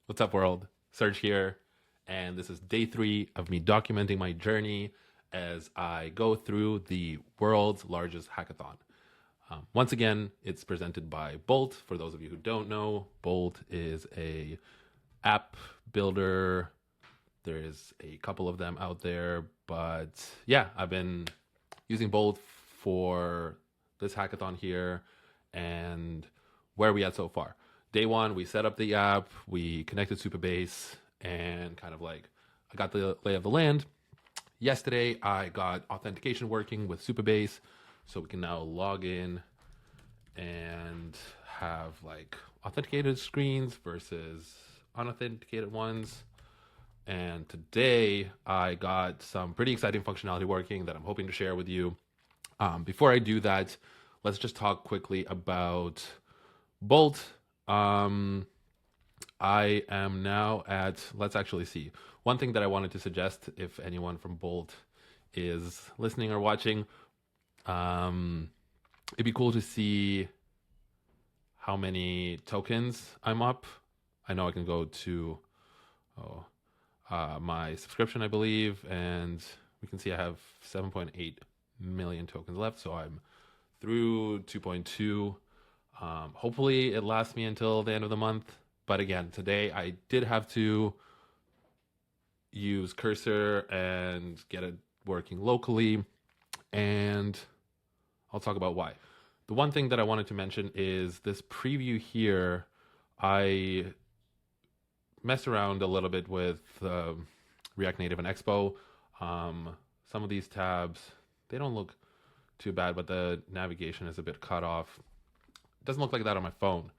What's up, world? Serge here, and this is day 3 of me documenting my journey as I go through the world's largest hackathon. Once again, it's presented by Bolt. For those of you who don't know, Bolt is a app builder. There is a couple of them out there, but yeah, I've been using Bolt for this hackathon here, and where are we at so far? Day 1, we set up the app, we connected Supabase, and kind of like I got the lay of the land. Yesterday, I got authentication working with Supabase, so we can now log in and have like authenticated screens versus unauthenticated ones. And today, I got some pretty exciting functionality working that I'm hoping to share with you. Before I do that, let's just talk quickly about Bolt. I am now at, let's actually see. One thing that I wanted to suggest, if anyone from Bolt is listening or watching, it'd be cool to see how many tokens I'm up. I know I can go to my subscription, I believe, and we can see I have 7.8 million tokens left. So I'm through 2.2. Hopefully it lasts me until the end of the month. But again, today I did have to use Cursor and get it working locally. And I'll talk about why. The one thing that I wanted to mention is this preview here. I messed around a little bit with React Native and Expo. Some of these tabs, they don't look too bad, but the navigation is a bit cut off. It doesn't look like that on my phone.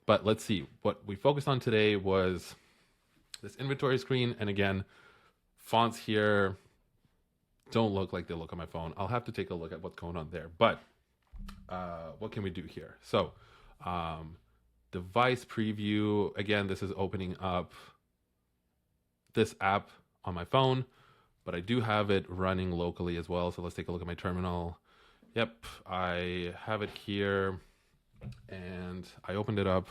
But let's see. What we focused on today was this inventory screen. And again, fonts here don't look like they look on my phone. I'll have to take a look at what's going on there. But what can we do here? So device preview. Again, this is opening up this app on my phone, but I do have it running locally as well. So let's take a look at my terminal. Yep, I have it here, and I opened it up.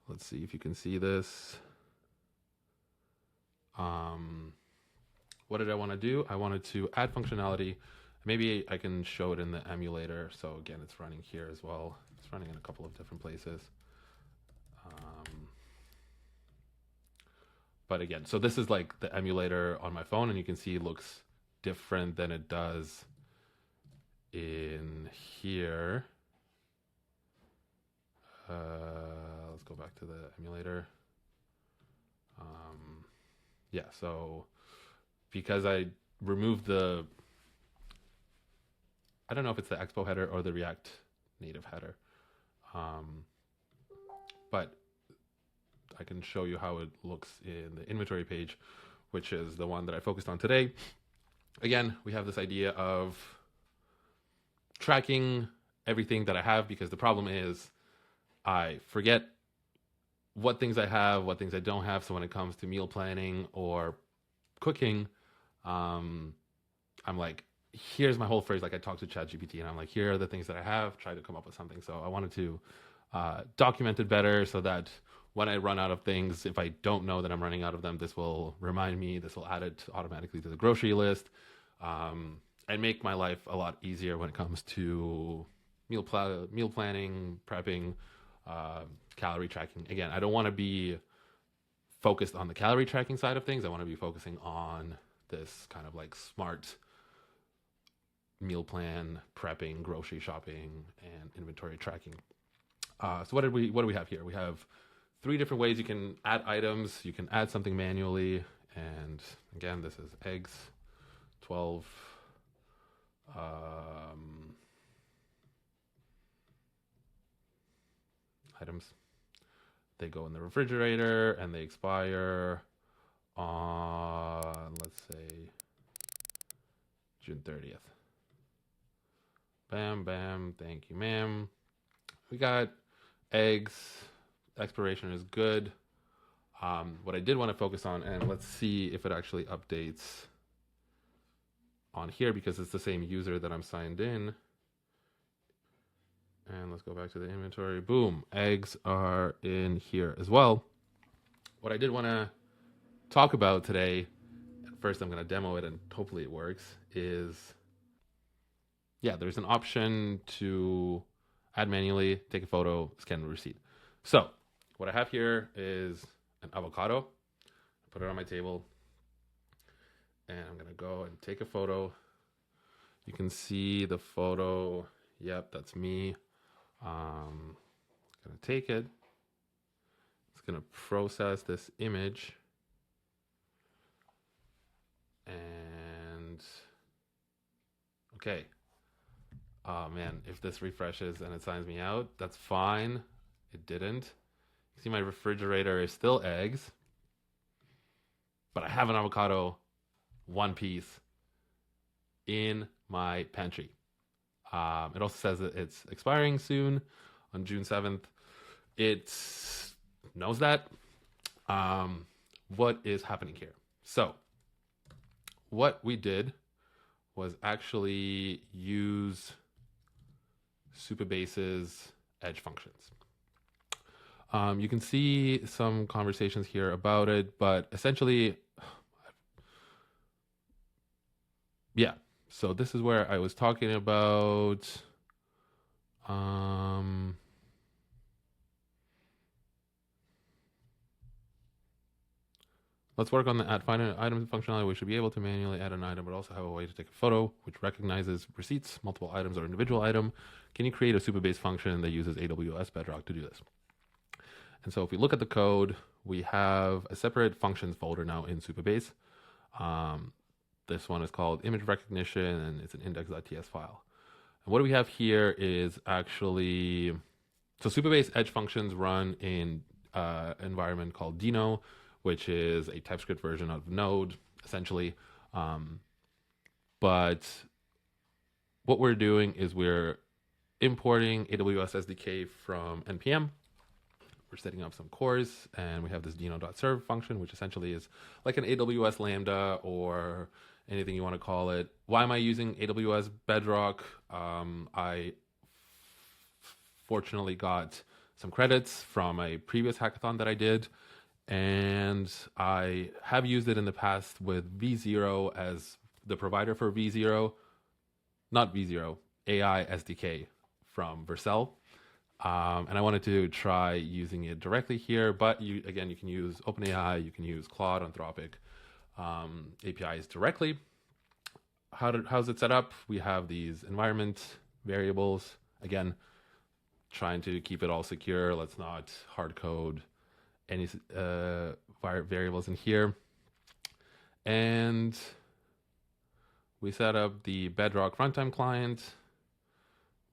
Let's see if you can see this. What did I want to do? I wanted to add functionality. Maybe I can show it in the emulator. So again, it's running here as well. It's running in a couple of different places. But again, so this is like the emulator on my phone, and you can see it looks different than it does in here. Let's go back to the emulator. Yeah, so because I removed I don't know if it's the Expo header or the React Native header, but I can show you how it looks in the inventory page, which is the one that I focused on today. Again, we have this idea of tracking everything that I have, because the problem is I forget what things I have, what things I don't have. So when it comes to meal planning or cooking, I'm like, here's my whole phrase. Like I talk to ChatGPT and I'm like, here are the things that I have, try to come up with something. So I wanted to document it better so that when I run out of things, if I don't know that I'm running out of them, this will remind me, this will add it automatically to the grocery list, and make my life a lot easier when it comes to meal planning, prepping, calorie tracking. Again, I don't want to be focused on the calorie tracking side of things. I want to be focusing on this kind of like smart meal plan, prepping, grocery shopping, and inventory tracking. So what do we have here? We have 3 different ways you can add items. You can add something manually, and again, this is eggs, 12. Items. They go in the refrigerator and they expire on, let's say, June 30th. Bam, bam, thank you, ma'am. We got eggs. Expiration is good. What I did want to focus on, and let's see if it actually updates on here, because it's the same user that I'm signed in, And let's go back to the inventory. Boom. Eggs are in here as well. What I did want to talk about today, first I'm going to demo it and hopefully it works, is yeah, there's an option to add manually, take a photo, scan the receipt. So what I have here is an avocado. Put it on my table. And I'm going to go and take a photo. You can see the photo. Yep, that's me. I'm going to take it. It's going to process this image. And okay. Oh man, if this refreshes and it signs me out, that's fine. It didn't. You see my refrigerator is still eggs, but I have an avocado, one piece, in my pantry. It also says that it's expiring soon on June 7th. It knows that. What is happening here? So what we did was actually use Supabase's edge functions. You can see some conversations here about it, but essentially, yeah. So this is where I was talking about let's work on the add find items functionality. We should be able to manually add an item, but also have a way to take a photo which recognizes receipts, multiple items, or individual item. Can you create a Supabase function that uses AWS Bedrock to do this? And so if we look at the code, we have a separate functions folder now in Supabase. This one is called image recognition, and it's an index.ts file. And what we have here is actually, so Supabase edge functions run in an environment called Dino, which is a TypeScript version of Node, essentially. But what we're doing is we're importing AWS SDK from NPM. We're setting up some cores, and we have this dino.serve function, which essentially is like an AWS Lambda or anything you want to call it. Why am I using AWS Bedrock? I fortunately got some credits from a previous hackathon that I did, and I have used it in the past with V0 as the provider for V0, not V0, AI SDK from Vercel. And I wanted to try using it directly here, but you can use OpenAI, you can use Claude, Anthropic APIs directly. How's it set up? We have these environment variables. Again, trying to keep it all secure. Let's not hard code any variables in here. And we set up the Bedrock runtime client.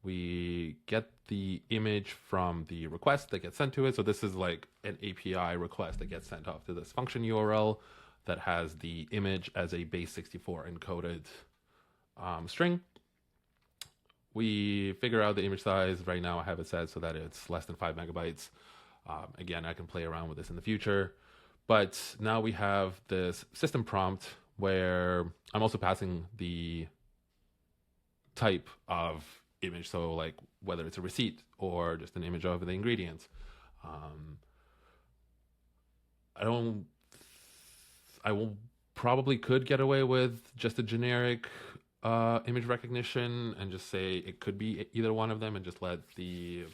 We get the image from the request that gets sent to it. So this is like an API request that gets sent off to this function URL that has the image as a base64 encoded string. We figure out the image size. Right now I have it set so that it's less than 5 megabytes. Again, I can play around with this in the future. But now we have this system prompt where I'm also passing the type of image, so like whether it's a receipt or just an image of the ingredients. I probably could get away with just a generic image recognition and just say it could be either one of them and just let the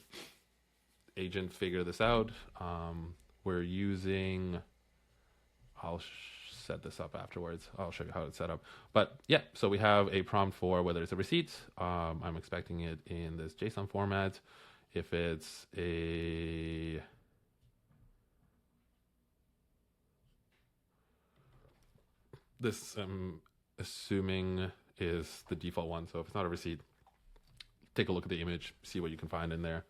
agent figure this out. We're using, I'll set this up afterwards. I'll show you how it's set up. But yeah, so we have a prompt for whether it's a receipt. I'm expecting it in this JSON format. If it's a this I'm assuming is the default one. So if it's not a receipt, take a look at the image, see what you can find in there.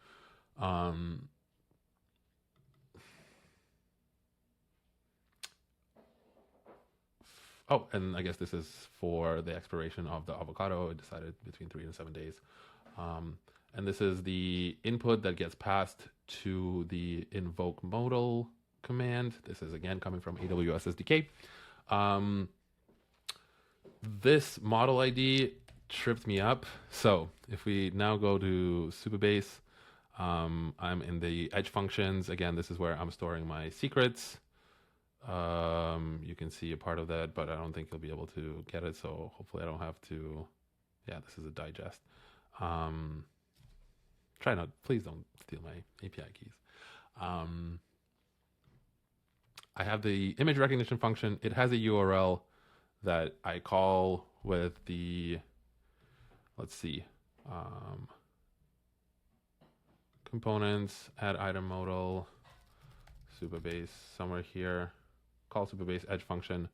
Oh, and I guess this is for the expiration of the avocado. I decided between 3 and 7 days. And this is the input that gets passed to the invoke modal command. This is again coming from AWS SDK. This model ID tripped me up. So if we now go to Supabase, I'm in the edge functions. Again, this is where I'm storing my secrets. You can see a part of that, but I don't think you'll be able to get it. So hopefully I don't have to. Yeah, this is a digest. Um, Try not, please don't steal my API keys. I have the image recognition function. It has a URL that I call with the, let's see, components, add item modal, Supabase, somewhere here, call Supabase edge function.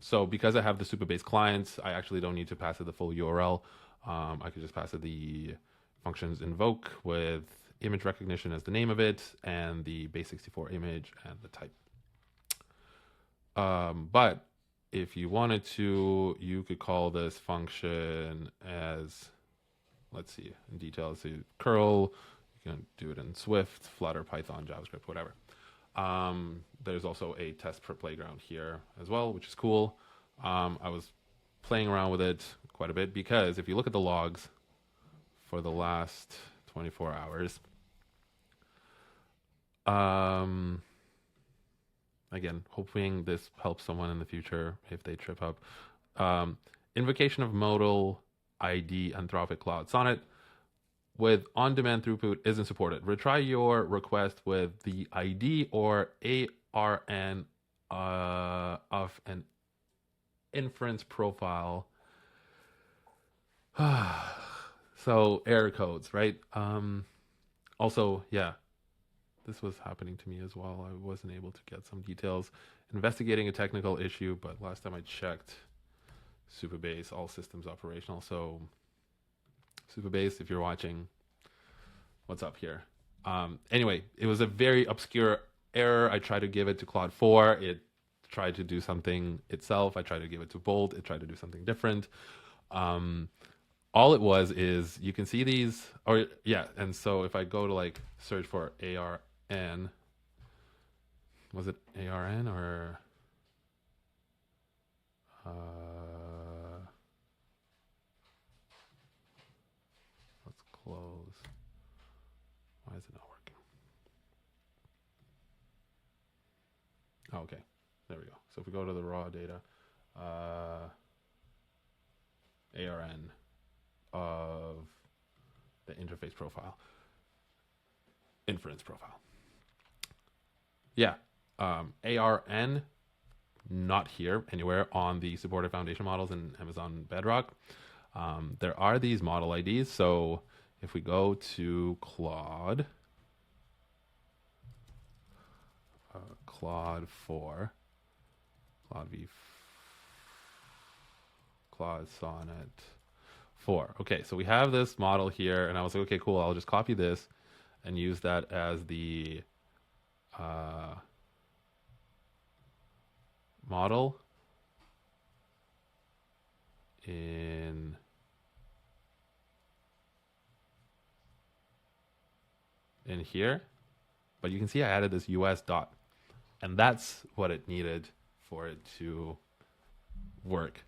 So because I have the Supabase clients, I actually don't need to pass it the full URL. I could just pass it the functions invoke with image recognition as the name of it and the base64 image and the type. But if you wanted to, you could call this function as, let's see, in detail, so curl, you can do it in Swift, Flutter, Python, JavaScript, whatever. There's also a test per playground here as well, which is cool. I was playing around with it quite a bit because if you look at the logs for the last 24 hours, again, hoping this helps someone in the future if they trip up. Invocation of modal ID Anthropic Cloud Sonnet with on-demand throughput isn't supported. Retry your request with the ID or ARN of an inference profile. So error codes, right? Also, yeah, this was happening to me as well. I wasn't able to get some details. Investigating a technical issue, but last time I checked Supabase, all systems operational. So Supabase, if you're watching, what's up here? Anyway, it was a very obscure error. I tried to give it to Claude 4. It tried to do something itself. I tried to give it to Bolt. It tried to do something different. All it was is you can see these, or yeah. And so if I go to like search for ARN, was it ARN or let's close. Why is it not working? Oh, okay, there we go. So if we go to the raw data, ARN of the interface profile, inference profile. Yeah, ARN not here anywhere on the supported foundation models in Amazon Bedrock. There are these model IDs. So if we go to Claude, Claude 4, Claude V, Claude Sonnet 4. Okay, so we have this model here, and I was like, okay, cool. I'll just copy this and use that as the model in here. But you can see I added this US dot, and that's what it needed for it to work.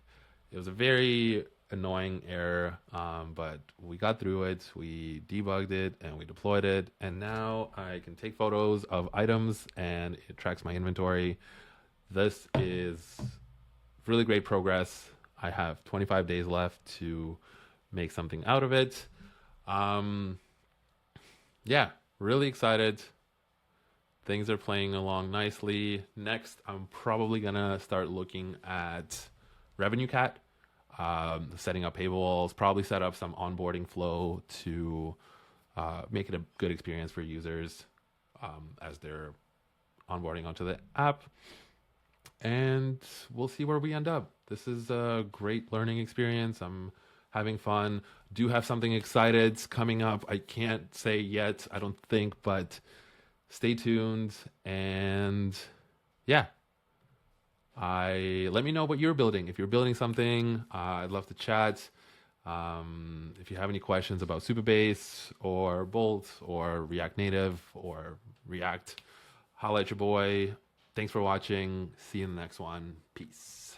It was a very annoying error, but we got through it. We debugged it and we deployed it, and now I can take photos of items and it tracks my inventory. This is really great progress. I have 25 days left to make something out of it. Yeah, really excited. Things are playing along nicely. Next, I'm probably gonna start looking at Revenue Cat, setting up paywalls, probably set up some onboarding flow to make it a good experience for users as they're onboarding onto the app. And we'll see where we end up. This is a great learning experience. I'm having fun. Do have something excited coming up. I can't say yet, I don't think, but stay tuned. And yeah, let me know what you're building. If you're building something, I'd love to chat. If you have any questions about Supabase or Bolt or React Native or React, holla at your boy. Thanks for watching. See you in the next one. Peace.